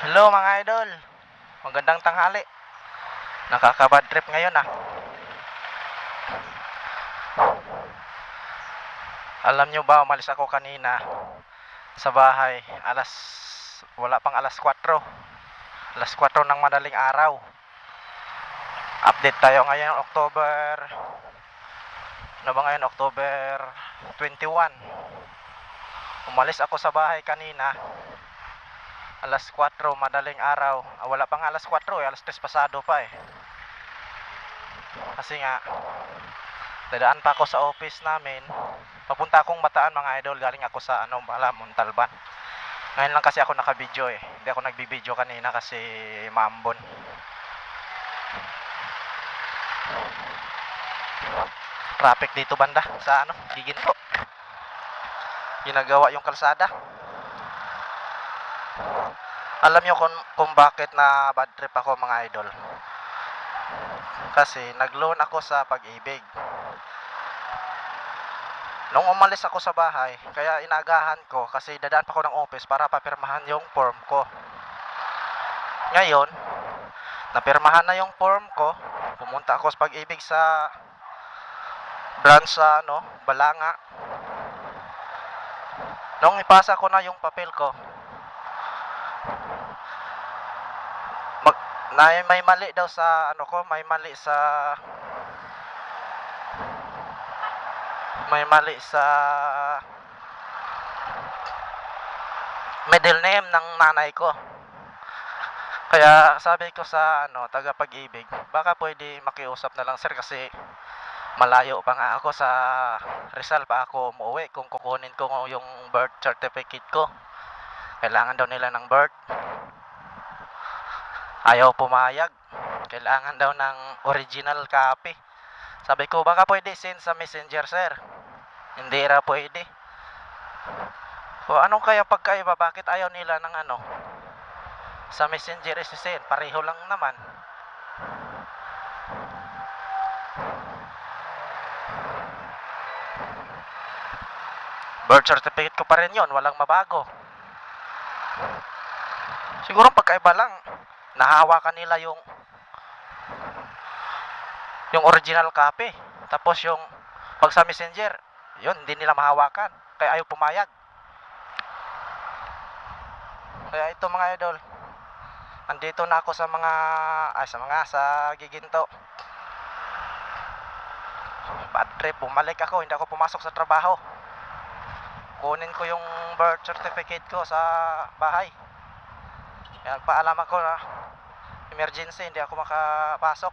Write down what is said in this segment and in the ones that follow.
Hello mga idol, magandang tanghali. Nakaka-bad trip ngayon ah. Alam nyo ba, umalis ako kanina sa bahay. Wala pang alas 4. Alas 4 ng madaling araw. Update tayo ngayon, ano ba ngayon, October 21. Umalis ako sa bahay kanina. Alas 4, madaling araw. Wala pang alas 4 alas 3 pasado pa eh. Kasi nga, dadaan pa ako sa office namin. Papunta akong Bataan mga idol, galing ako sa Montalban. Ngayon lang kasi ako naka-video eh. Hindi ako nagbibideo kanina kasi maambon. Traffic dito banda sa Giginto. Ginagawa yung kalsada. Alam nyo kung bakit na bad trip ako mga idol. Kasi nag-loan ako sa Pag-ibig. Nung umalis ako sa bahay, kaya inagahan ko kasi dadaan pa ako ng office para papirmahan yung form ko. Ngayon, napirmahan na yung form ko. Pumunta ako sa Pag-ibig sa branch sa Balanga. Nung ipasa ko na yung papel ko, may mali daw sa middle name ng nanay ko. Kaya sabi ko sa taga Pag-ibig, baka pwede makiusap na lang sir kasi malayo pa nga ako sa Rizal pa ako umuwi kung kukunin ko yung birth certificate ko. Kailangan daw nila ng birth. Ayaw pumayag. Kailangan daw ng original copy. Sabi ko, baka pwede send sa messenger sir. Hindi ra pwede. So anong kaya pagkaiba? Bakit ayaw nila ng sa messenger send? Pareho lang naman. Birth certificate ko pa rin yun, walang mabago. Siguro pagkaiba lang, nahawakan nila yung original copy. Tapos yung pag sa messenger, yun, hindi nila mahawakan. Kaya ayaw pumayag. Kaya ito mga idol, andito na ako sa Giginto. Bad trip, bumalik ako, hindi ako pumasok sa trabaho. Kunin ko yung birth certificate ko sa bahay. Kaya nagpaalam ako na emergency, hindi ako makapasok.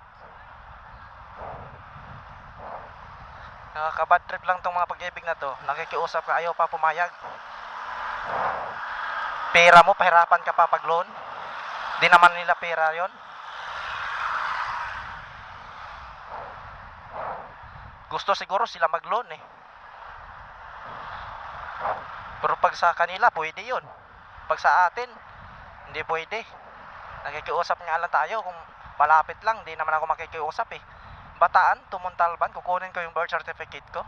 Nakaka-bad trip lang tong mga Pag-ibig na to. Nakikiusap ka, ayaw pa pumayag. Pera mo, pahirapan ka pa pag-loan. Di naman nila pera yon. Gusto siguro sila mag-loan eh. Pero pag sa kanila, pwede yun. Pag sa atin, hindi pwede. Nakikiusap nga lang tayo. Kung malapit lang, di naman ako makikiusap eh. Bataan, Montalban, kukunin ko yung birth certificate ko.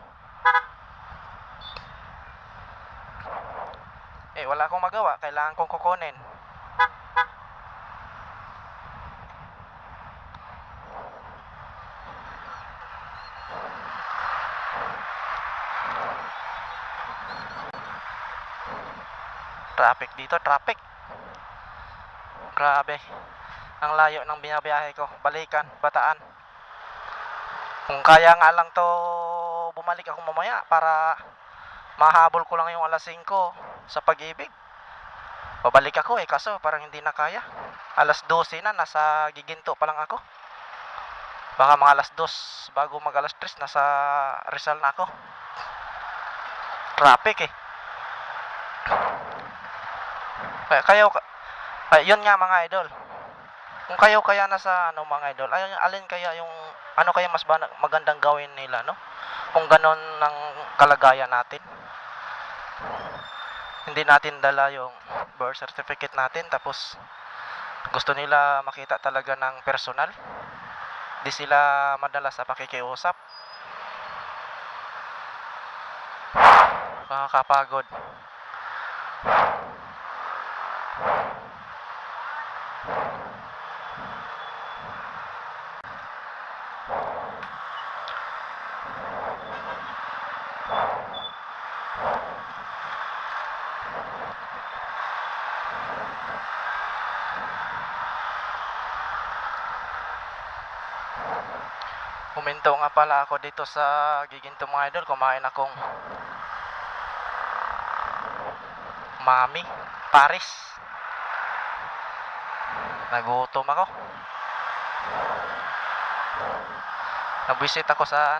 Wala akong magawa. Kailangan kong kukunin. Traffic dito, traffic. Grabe. Ang layo ng binabiyahe ko. Balikan, Bataan. Kung kaya nga lang to bumalik ako mamaya para mahabol ko lang yung alas 5 sa Pag-ibig. Babalik ako kaso parang hindi na kaya. Alas 12 na, nasa Giginto pa lang ako. Baka mga alas 2 bago mag alas 3 nasa Rizal na ako. Traffic eh. Yun nga mga idol. Kung kayo kaya nasa mga idol, alin kaya yung kaya mas magandang gawin nila kung ganon ng kalagayan natin. Hindi natin dala yung birth certificate natin, tapos gusto nila makita talaga ng personal. Di sila madala sa pakikiusap. Nakakapagod. Huminto nga pala ako dito sa Giginto mga idol. Kumain akong Mami Paris. Nagutom ako. Nabwisit ako sa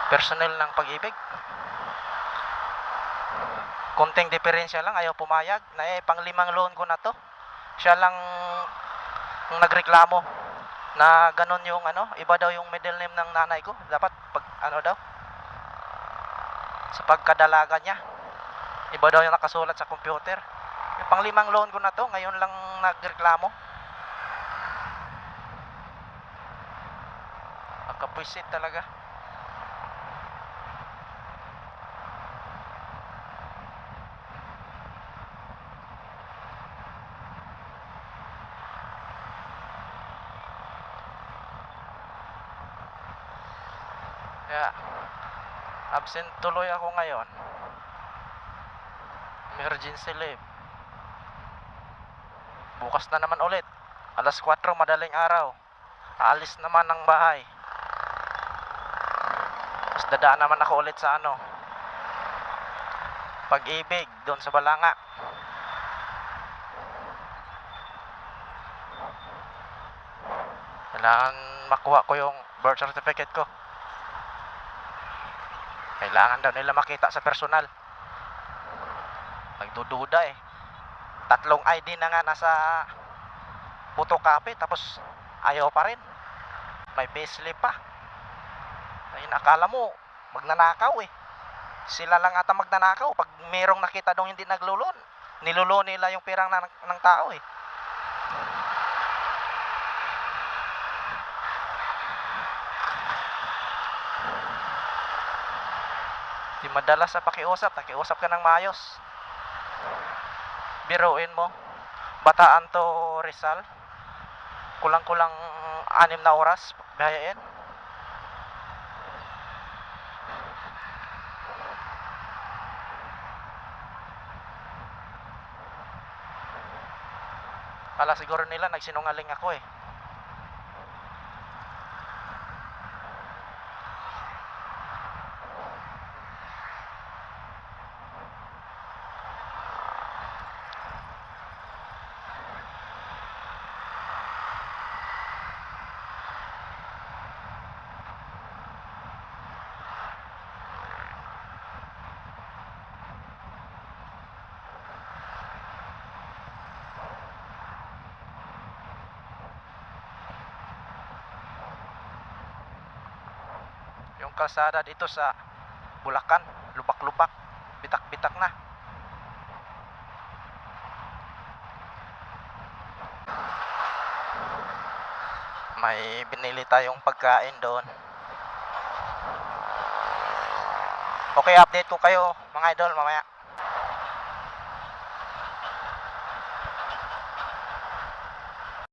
personnel ng Pag-ibig. Konting diferensya lang, ayaw pumayag na pang-5 loan ko na to. Siya lang nagreklamo na ganun yung iba daw yung middle name ng nanay ko. Dapat pag daw sa pagkadalaga niya, iba daw yung nakasulat sa computer. Yung pang-5 loan ko na to, ngayon lang nagreklamo. Nakapwisit talaga. Kaya absent tuloy ako ngayon. Emergency leave. Bukas na naman ulit. Alas 4 madaling araw. Aalis naman ng bahay. Tapos dadaan naman ako ulit sa Pag-ibig doon sa Balanga. Kailangan makuha ko yung birth certificate ko. Kailangan daw nila makita sa personal. Nagdududa 3 ID na nga nasa photocopy, tapos ayaw pa rin. May payslip pa. Ayun, akala mo magnanakaw Sila lang ata magnanakaw. Pag merong nakita dong hindi naglulon, nilulon nila yung pirang ng tao Di madalas sa pakiusap ka ng maayos. Biruin mo, Bataan to Rizal, kulang-kulang 6 na oras biyahein. Kala siguro nila nagsinungaling ako Yung kalsada dito sa Bulacan, lubak-lubak, bitak-bitak na. May binili tayong pagkain doon. Okay, update ko kayo mga idol mamaya.